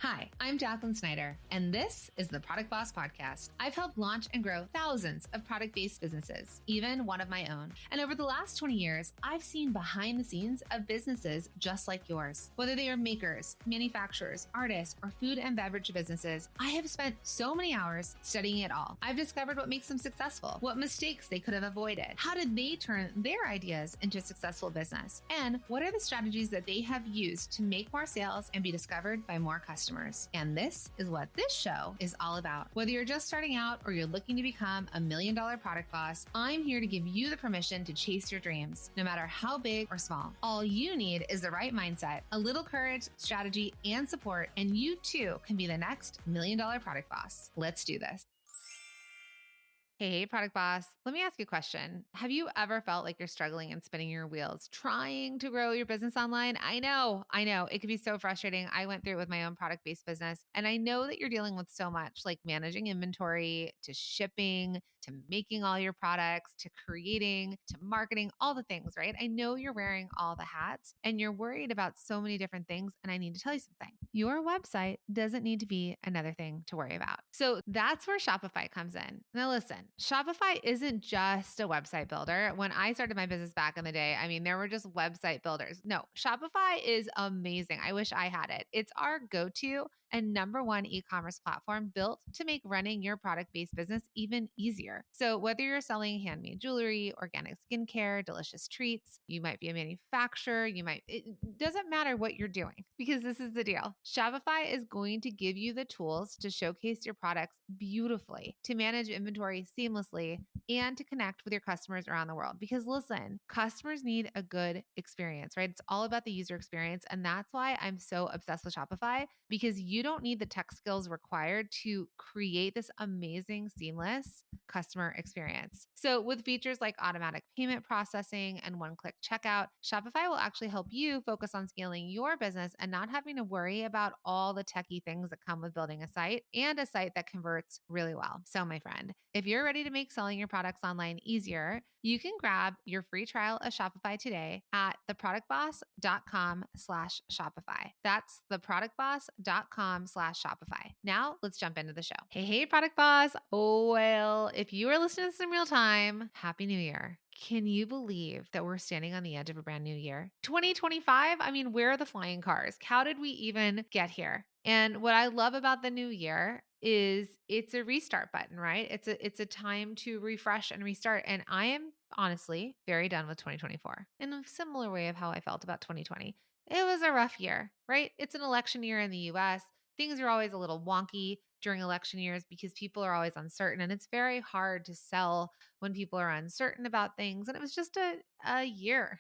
Hi, I'm Jacqueline Snyder, and this is the Product Boss Podcast. I've helped launch and grow thousands of product-based businesses, even one of my own. And over the last 20 years, I've seen behind the scenes of businesses just like yours. Whether they are makers, manufacturers, artists, or food and beverage businesses, I have spent so many hours studying it all. I've discovered what makes them successful, what mistakes they could have avoided, how did they turn their ideas into a successful business, and what are the strategies that they have used to make more sales and be discovered by more customers. And this is what this show is all about. Whether you're just starting out or you're looking to become $1 million product boss, I'm here to give you the permission to chase your dreams, no matter how big or small. All you need is the right mindset, a little courage, strategy, and support, and you too can be the next $1 million product boss. Let's do this. Hey, product boss, let me ask you a question. Have you ever felt like you're struggling and spinning your wheels trying to grow your business online? I know. It can be so frustrating. I went through it with my own product-based business, and I know that you're dealing with so much, like managing inventory, to shipping, to making all your products, to creating, to marketing, all the things, right? I know you're wearing all the hats and you're worried about so many different things. And I need to tell you something. Your website doesn't need to be another thing to worry about. So that's where Shopify comes in. Now listen, Shopify isn't just a website builder. When I started my business back in the day, I mean, there were just website builders. No, Shopify is amazing. I wish I had it. It's our go-to and number one e-commerce platform built to make running your product-based business even easier. So whether you're selling handmade jewelry, organic skincare, delicious treats, you might be a manufacturer, it doesn't matter what you're doing, because this is the deal. Shopify is going to give you the tools to showcase your products beautifully, to manage inventory seamlessly, and to connect with your customers around the world. Because listen, customers need a good experience, right? It's all about the user experience. And that's why I'm so obsessed with Shopify, because you don't need the tech skills required to create this amazing, seamless customer experience. So with features like automatic payment processing and one-click checkout, Shopify will actually help you focus on scaling your business and not having to worry about all the techie things that come with building a site, and a site that converts really well. So my friend, if you're ready to make selling your products online easier, you can grab your free trial of Shopify today at theproductboss.com/Shopify. That's theproductboss.com/Shopify. Now let's jump into the show. Hey, product boss. Oh, well, if you are listening to this in real time, Happy New Year. Can you believe that we're standing on the edge of a brand new year? 2025? I mean, where are the flying cars? How did we even get here? And what I love about the new year is it's a restart button, right? It's a time to refresh and restart. And I am honestly very done with 2024 in a similar way of how I felt about 2020. It was a rough year, right? It's an election year in the US. Things are always a little wonky during election years because people are always uncertain, and it's very hard to sell when people are uncertain about things. And it was just a year.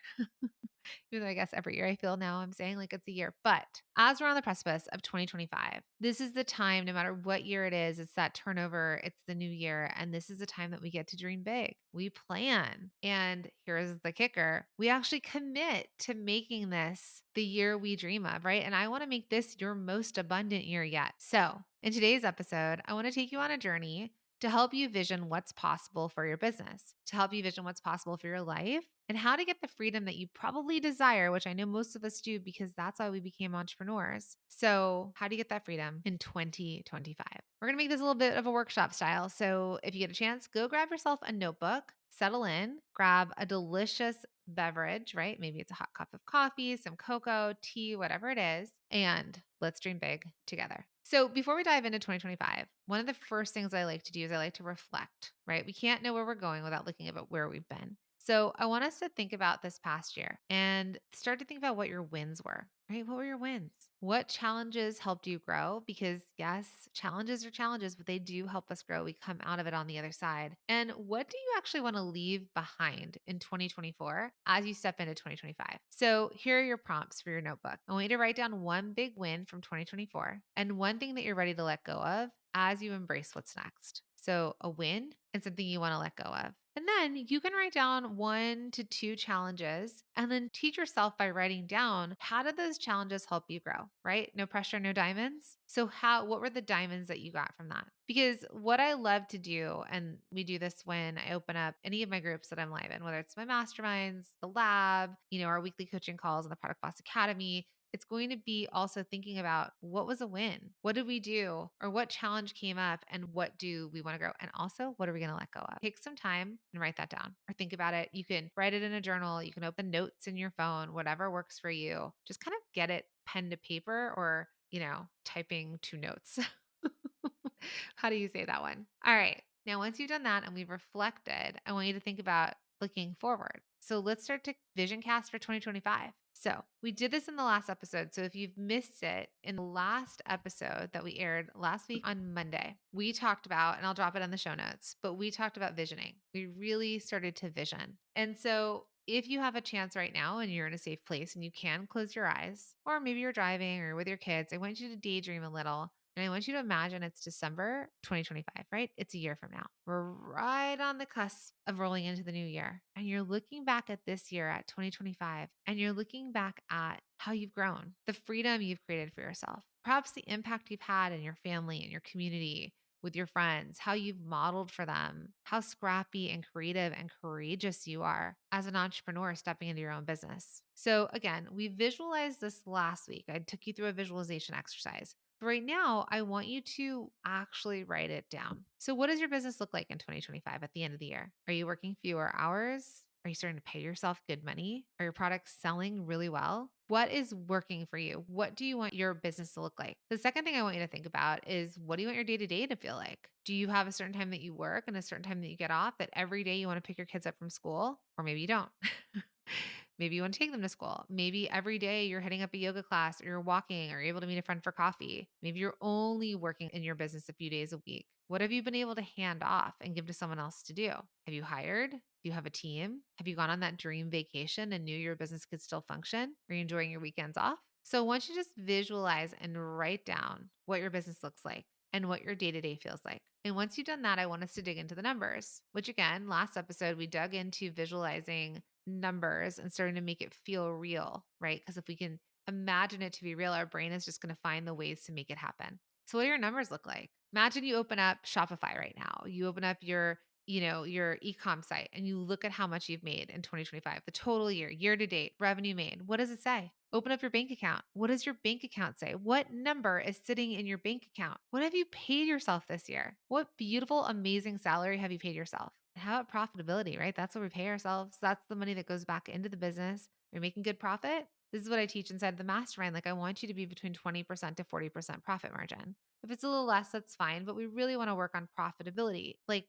Even though I guess every year I feel now I'm saying like it's a year. But as we're on the precipice of 2025, this is the time, no matter what year it is, it's that turnover, it's the new year. And this is the time that we get to dream big. We plan. And here's the kicker. We actually commit to making this the year we dream of, right? And I want to make this your most abundant year yet. So in today's episode, I want to take you on a journey to help you vision what's possible for your business, to help you vision what's possible for your life, and how to get the freedom that you probably desire, which I know most of us do because that's why we became entrepreneurs. So how do you get that freedom in 2025? We're going to make this a little bit of a workshop style. So if you get a chance, go grab yourself a notebook, settle in, grab a delicious beverage, right? Maybe it's a hot cup of coffee, some cocoa, tea, whatever it is, and let's dream big together. So before we dive into 2025, one of the first things I like to do is I like to reflect, right? We can't know where we're going without looking at where we've been. So I want us to think about this past year and start to think about what your wins were, right? What were your wins? What challenges helped you grow? Because yes, challenges are challenges, but they do help us grow. We come out of it on the other side. And what do you actually want to leave behind in 2024 as you step into 2025? So here are your prompts for your notebook. I want you to write down one big win from 2024 and one thing that you're ready to let go of as you embrace what's next. So a win and something you want to let go of. And then you can write down 1 to 2 challenges and then teach yourself by writing down, how did those challenges help you grow, right? No pressure, no diamonds. So what were the diamonds that you got from that? Because what I love to do, and we do this when I open up any of my groups that I'm live in, whether it's my masterminds, the lab, our weekly coaching calls in the Product Boss Academy, It's going to be also thinking about what was a win? What did we do? Or what challenge came up and what do we want to grow? And also, what are we going to let go of? Take some time and write that down or think about it. You can write it in a journal. You can open notes in your phone, whatever works for you. Just kind of get it pen to paper or, typing to notes. How do you say that one? All right. Now, once you've done that and we've reflected, I want you to think about looking forward. So let's start to vision cast for 2025. So we did this in the last episode. So if you've missed it, in the last episode that we aired last week on Monday, we talked about, and I'll drop it on the show notes, but we talked about visioning. We really started to vision. And so if you have a chance right now and you're in a safe place and you can close your eyes, or maybe you're driving or with your kids, I want you to daydream a little. And I want you to imagine it's December 2025, right? It's a year from now. We're right on the cusp of rolling into the new year. And you're looking back at this year at 2025, and you're looking back at how you've grown, the freedom you've created for yourself, perhaps the impact you've had in your family and your community, with your friends, how you've modeled for them, how scrappy and creative and courageous you are as an entrepreneur stepping into your own business. So again, we visualized this last week. I took you through a visualization exercise. But right now, I want you to actually write it down. So what does your business look like in 2025 at the end of the year? Are you working fewer hours? Are you starting to pay yourself good money? Are your products selling really well? What is working for you? What do you want your business to look like? The second thing I want you to think about is, what do you want your day to day to feel like? Do you have a certain time that you work and a certain time that you get off, that every day you want to pick your kids up from school? Or maybe you don't. Maybe you want to take them to school. Maybe every day you're heading up a yoga class or you're walking or you're able to meet a friend for coffee. Maybe you're only working in your business a few days a week. What have you been able to hand off and give to someone else to do? Have you hired? Do you have a team? Have you gone on that dream vacation and knew your business could still function? Are you enjoying your weekends off? So once you just visualize and write down what your business looks like and what your day-to-day feels like. And once you've done that, I want us to dig into the numbers, which again, last episode, we dug into visualizing numbers and starting to make it feel real, right? Because if we can imagine it to be real, our brain is just going to find the ways to make it happen. So what do your numbers look like? Imagine you open up Shopify right now. You open up your e-com site and you look at how much you've made in 2025, the total year to date, revenue made. What does it say? Open up your bank account. What does your bank account say? What number is sitting in your bank account? What have you paid yourself this year? What beautiful, amazing salary have you paid yourself? And how about profitability, right? That's what we pay ourselves. That's the money that goes back into the business. You're making good profit. This is what I teach inside the mastermind. Like, I want you to be between 20% to 40% profit margin. If it's a little less, that's fine, but we really want to work on profitability. Like,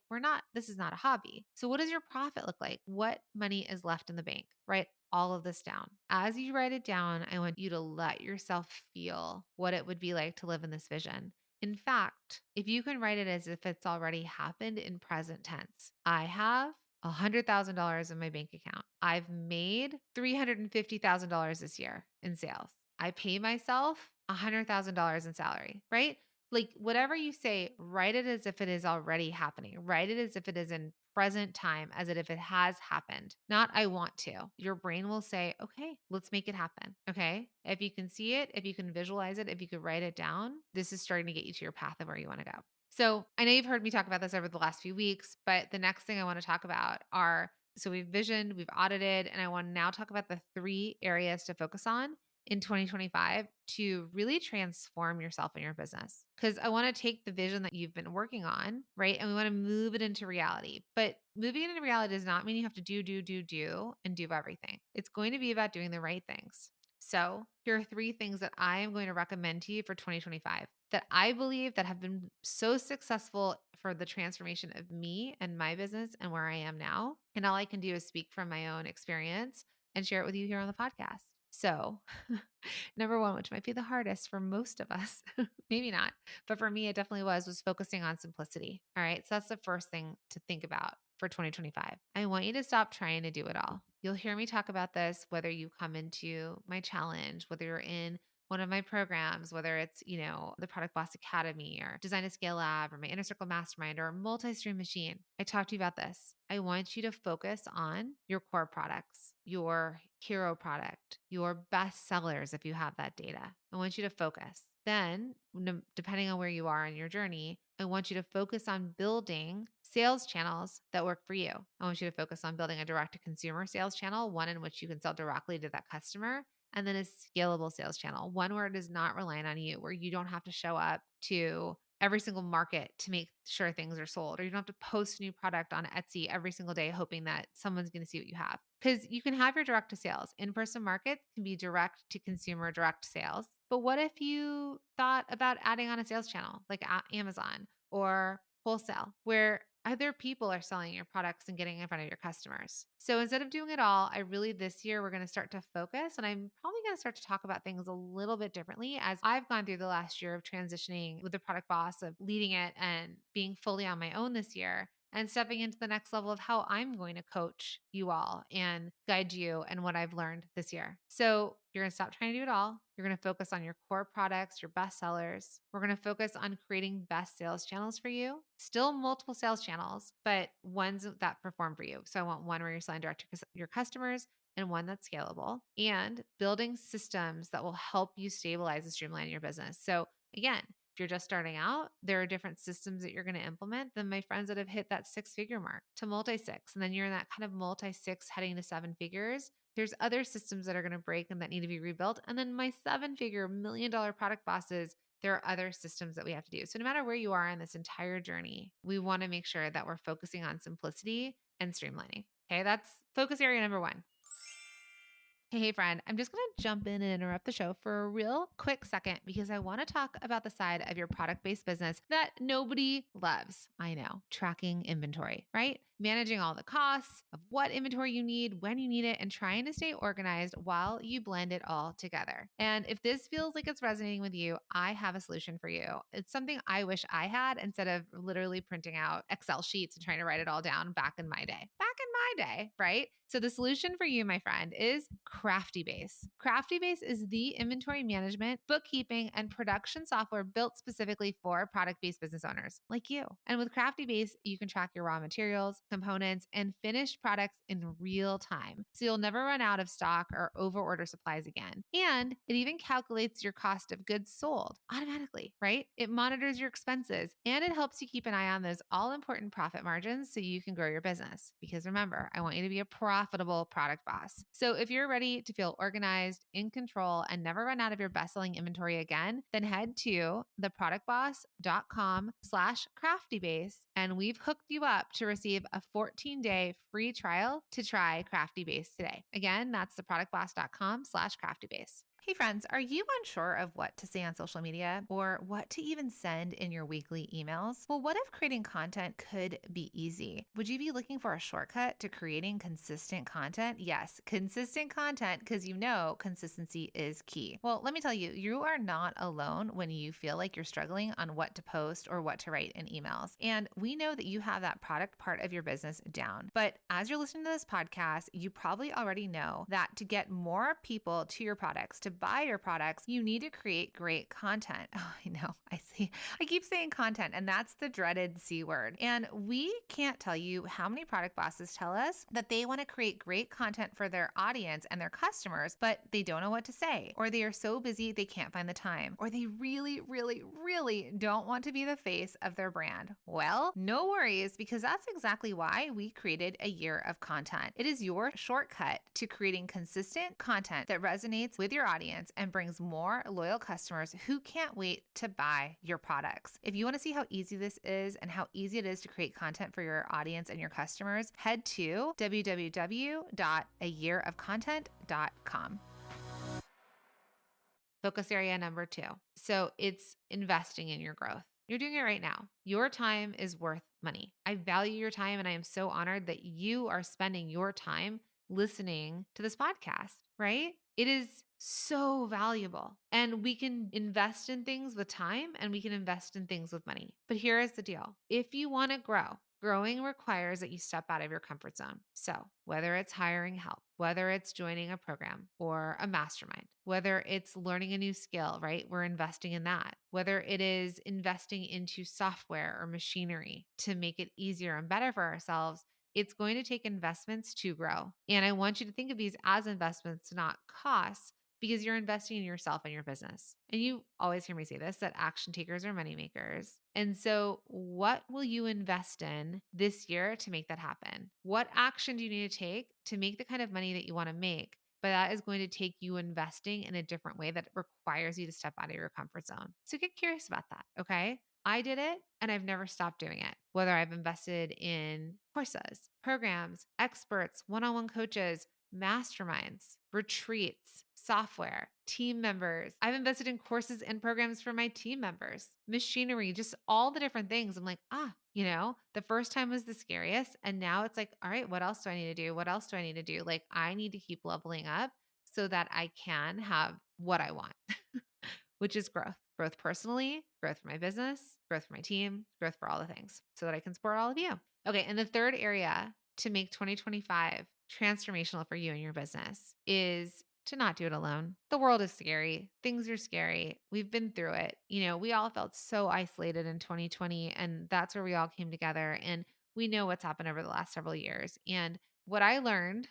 this is not a hobby. So what does your profit look like? What money is left in the bank? Write all of this down. As you write it down, I want you to let yourself feel what it would be like to live in this vision. In fact, if you can write it as if it's already happened in present tense, I have $100,000 in my bank account. I've made $350,000 this year in sales. I pay myself $100,000 in salary, right? Like, whatever you say, write it as if it is already happening. Write it as if it is in present time, as if it has happened, not I want to. Your brain will say, okay, let's make it happen. Okay. If you can see it, if you can visualize it, if you could write it down, this is starting to get you to your path of where you want to go. So I know you've heard me talk about this over the last few weeks, but the next thing I want to talk about so we've visioned, we've audited, and I want to now talk about the 3 areas to focus on in 2025 to really transform yourself and your business. Because I want to take the vision that you've been working on, right? And we want to move it into reality. But moving it into reality does not mean you have to and do everything. It's going to be about doing the right things. So here are 3 things that I am going to recommend to you for 2025 that I believe that have been so successful for the transformation of me and my business and where I am now. And all I can do is speak from my own experience and share it with you here on the podcast. So, number 1, which might be the hardest for most of us, maybe not, but for me, it definitely was focusing on simplicity. All right. So that's the first thing to think about for 2025. I want you to stop trying to do it all. You'll hear me talk about this, whether you come into my challenge, whether you're in one of my programs, whether it's, the Product Boss Academy or Design to Scale Lab or my Inner Circle Mastermind or multi-stream machine. I talked to you about this. I want you to focus on your core products, your hero product, your best sellers if you have that data. I want you to focus. Then, depending on where you are in your journey, I want you to focus on building sales channels that work for you. I want you to focus on building a direct to consumer sales channel, one in which you can sell directly to that customer, and then a scalable sales channel, one where it is not relying on you, where you don't have to show up to every single market to make sure things are sold, or you don't have to post new product on Etsy every single day hoping that someone's going to see what you have. Because you can have your direct to sales. In-person market can be direct to consumer direct sales. But what if you thought about adding on a sales channel like Amazon or wholesale, where other people are selling your products and getting in front of your customers? So instead of doing it all, I really this year we're going to start to focus, and I'm probably going to start to talk about things a little bit differently as I've gone through the last year of transitioning with the product boss, of leading it and being fully on my own this year, and stepping into the next level of how I'm going to coach you all and guide you and what I've learned this year. So you're going to stop trying to do it all. You're going to focus on your core products, your best sellers. We're going to focus on creating best sales channels for you. Still multiple sales channels, but ones that perform for you. So I want one where you're selling direct to your customers, and one that's scalable, and building systems that will help you stabilize and streamline your business. So again, if you're just starting out, there are different systems that you're going to implement than my friends that have hit that 6-figure mark to multi-six. And then you're in that kind of multi-six heading to 7 figures. There's other systems that are going to break and that need to be rebuilt. And then my 7-figure $1 million product bosses, there are other systems that we have to do. So no matter where you are in this entire journey, we want to make sure that we're focusing on simplicity and streamlining. Okay, that's focus area number 1. Hey, friend, I'm just going to jump in and interrupt the show for a real quick second because I want to talk about the side of your product based business that nobody loves. I know, tracking inventory, right? Managing all the costs of what inventory you need, when you need it, and trying to stay organized while you blend it all together. And if this feels like it's resonating with you, I have a solution for you. It's something I wish I had instead of literally printing out Excel sheets and trying to write it all down back in my day. Right? So the solution for you, my friend, is CraftyBase. CraftyBase is the inventory management, bookkeeping, and production software built specifically for product-based business owners like you. And with CraftyBase, you can track your raw materials, components, and finished products in real time. So you'll never run out of stock or overorder supplies again. And it even calculates your cost of goods sold automatically, right? It monitors your expenses and it helps you keep an eye on those all-important profit margins so you can grow your business. Because remember, I want you to be a profitable product boss. So if you're ready to feel organized, in control, and never run out of your best-selling inventory again, then head to theproductboss.com/CraftyBase, and we've hooked you up to receive a 14-day free trial to try CraftyBase today. Again, that's theproductboss.com/CraftyBase. Hey friends, are you unsure of what to say on social media or what to even send in your weekly emails? Well, what if creating content could be easy? Would you be looking for a shortcut to creating consistent content? Yes, consistent content, because you know consistency is key. Well, let me tell you, you are not alone when you feel like you're struggling on what to post or what to write in emails. And we know that you have that product part of your business down. But as you're listening to this podcast, you probably already know that to get more people to your products, to buy your products, you need to create great content. Oh, I know. I keep saying content, and that's the dreaded C word. And we can't tell you how many product bosses tell us that they want to create great content for their audience and their customers, but they don't know what to say, or they are so busy they can't find the time, or they really, really, really don't want to be the face of their brand. Well, no worries, because that's exactly why we created a year of content. It is your shortcut to creating consistent content that resonates with your audience and brings more loyal customers who can't wait to buy your products. If you want to see how easy this is and how easy it is to create content for your audience and your customers, head to www.ayearofcontent.com. Focus area number 2. So it's investing in your growth. You're doing it right now. Your time is worth money. I value your time, and I am so honored that you are spending your time listening to this podcast, right? It is so valuable. And we can invest in things with time and we can invest in things with money. But here is the deal. If you want to grow, growing requires that you step out of your comfort zone. So whether it's hiring help, whether it's joining a program or a mastermind, whether it's learning a new skill, right? We're investing in that. Whether it is investing into software or machinery to make it easier and better for ourselves, it's going to take investments to grow. And I want you to think of these as investments, not costs, because you're investing in yourself and your business. And you always hear me say this, that action takers are money makers. And so what will you invest in this year to make that happen? What action do you need to take to make the kind of money that you want to make but that is going to take you investing in a different way that requires you to step out of your comfort zone. So get curious about that. Okay. I did it and I've never stopped doing it. Whether I've invested in courses, programs, experts, one on one coaches, masterminds, retreats, software, team members. I've invested in courses and programs for my team members, machinery, just all the different things. I'm like, the first time was the scariest. And now it's like, all right, what else do I need to do? What else do I need to do? Like, I need to keep leveling up so that I can have what I want, which is growth personally, growth for my business, growth for my team, growth for all the things so that I can support all of you. Okay. And the third area to make 2025 transformational for you and your business is to not do it alone. The world is scary. Things are scary. We've been through it. We all felt so isolated in 2020, and that's where we all came together. And we know what's happened over the last several years. And what I learned,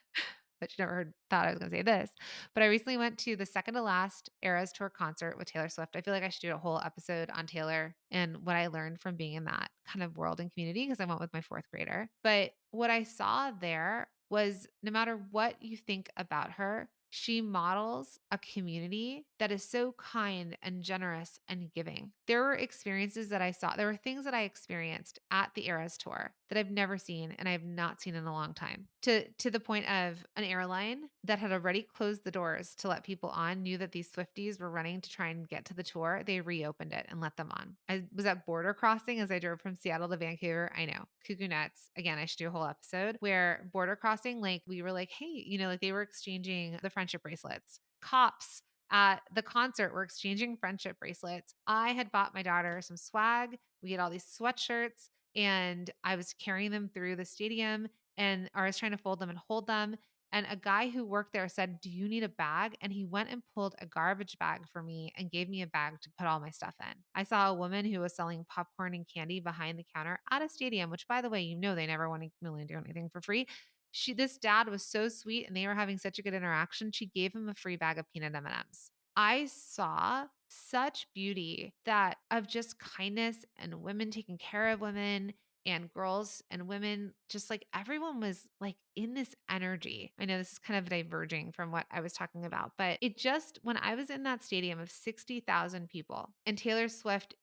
but you never thought I was going to say this, but I recently went to the second to last Eras Tour concert with Taylor Swift. I feel like I should do a whole episode on Taylor and what I learned from being in that kind of world and community because I went with my fourth grader. But what I saw there was no matter what you think about her, she models a community that is so kind and generous and giving. There were experiences that I saw. There were things that I experienced at the Eras Tour that I've never seen and I have not seen in a long time. To the point of an airline that had already closed the doors to let people on, knew that these Swifties were running to try and get to the tour. They reopened it and let them on. I was at border crossing as I drove from Seattle to Vancouver. I know, cuckoo nuts. Again, I should do a whole episode where border crossing, like we were like, hey, like they were exchanging the friendship bracelets. Cops at the concert were exchanging friendship bracelets. I had bought my daughter some swag. We had all these sweatshirts and I was carrying them through the stadium or I was trying to fold them and hold them. And a guy who worked there said, do you need a bag? And he went and pulled a garbage bag for me and gave me a bag to put all my stuff in. I saw a woman who was selling popcorn and candy behind the counter at a stadium, which by the way, they never want to really do anything for free. This dad was so sweet and they were having such a good interaction. She gave him a free bag of peanut M&Ms. I saw such beauty that of just kindness and women taking care of women and girls and women, just like everyone was like in this energy. I know this is kind of diverging from what I was talking about, but when I was in that stadium of 60,000 people and Taylor Swift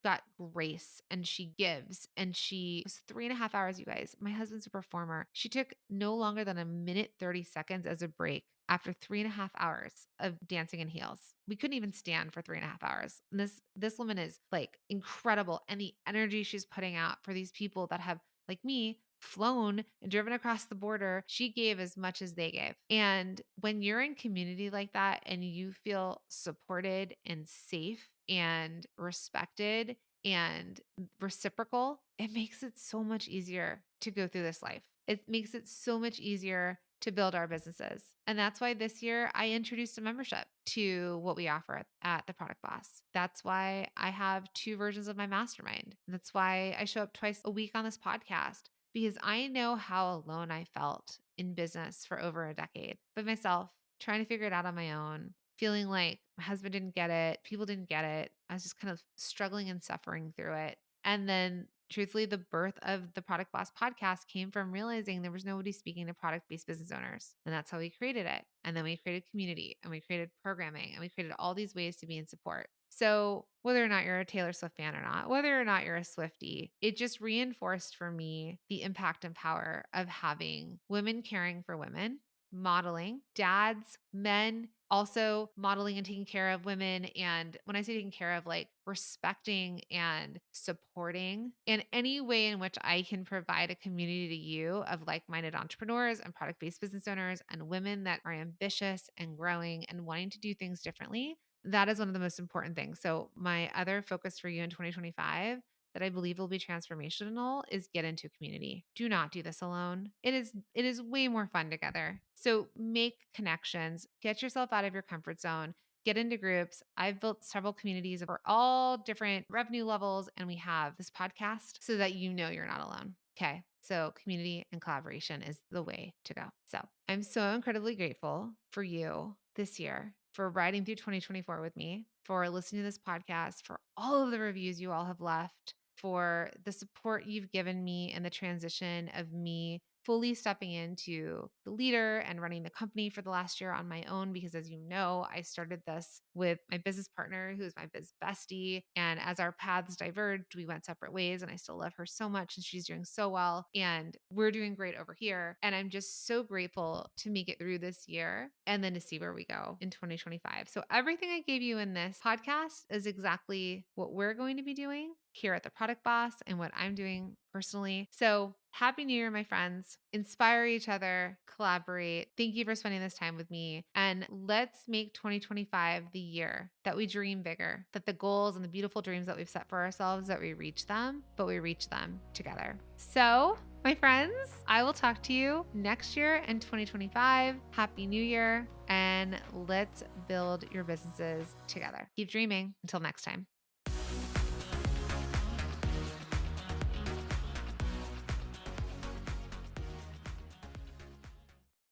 got grace and she gives and she was 3.5 hours, you guys, my husband's a performer. She took no longer than a minute, 30 seconds as a break after 3.5 hours of dancing in heels. We couldn't even stand for 3.5 hours. And this woman is like incredible. And the energy she's putting out for these people that have, like me, flown and driven across the border, she gave as much as they gave. And when you're in community like that and you feel supported and safe and respected and reciprocal, it makes it so much easier to go through this life. It makes it so much easier to build our businesses. And that's why this year I introduced a membership to what we offer at the Product Boss. That's why I have 2 versions of my mastermind. That's why I show up twice a week on this podcast, because I know how alone I felt in business for over a decade by myself, trying to figure it out on my own, feeling like my husband didn't get it, people didn't get it. I was just kind of struggling and suffering through it. And then truthfully, the birth of the Product Boss podcast came from realizing there was nobody speaking to product-based business owners. And that's how we created it. And then we created community and we created programming and we created all these ways to be in support. So whether or not you're a Taylor Swift fan or not, whether or not you're a Swiftie, it just reinforced for me the impact and power of having women caring for women, modeling, dads, men, also modeling and taking care of women. And when I say taking care of, like respecting and supporting in any way in which I can provide a community to you of like-minded entrepreneurs and product-based business owners and women that are ambitious and growing and wanting to do things differently. That is one of the most important things. So my other focus for you in 2025 that I believe will be transformational is get into a community. Do not do this alone. It is way more fun together. So make connections, get yourself out of your comfort zone, get into groups. I've built several communities for all different revenue levels, and we have this podcast so that you're not alone. Okay. So community and collaboration is the way to go. So I'm so incredibly grateful for you this year, for riding through 2024 with me, for listening to this podcast, for all of the reviews you all have left, for the support you've given me and the transition of me fully stepping into the leader and running the company for the last year on my own, because as you know, I started this with my business partner, who's my biz bestie. And as our paths diverged, we went separate ways, and I still love her so much and she's doing so well. And we're doing great over here. And I'm just so grateful to make it through this year and then to see where we go in 2025. So everything I gave you in this podcast is exactly what we're going to be doing here at the Product Boss and what I'm doing personally. So happy New Year, my friends. Inspire each other, collaborate. Thank you for spending this time with me. And let's make 2025 the year that we dream bigger, that the goals and the beautiful dreams that we've set for ourselves, that we reach them, but we reach them together. So my friends, I will talk to you next year in 2025. Happy New Year, and let's build your businesses together. Keep dreaming. Until next time.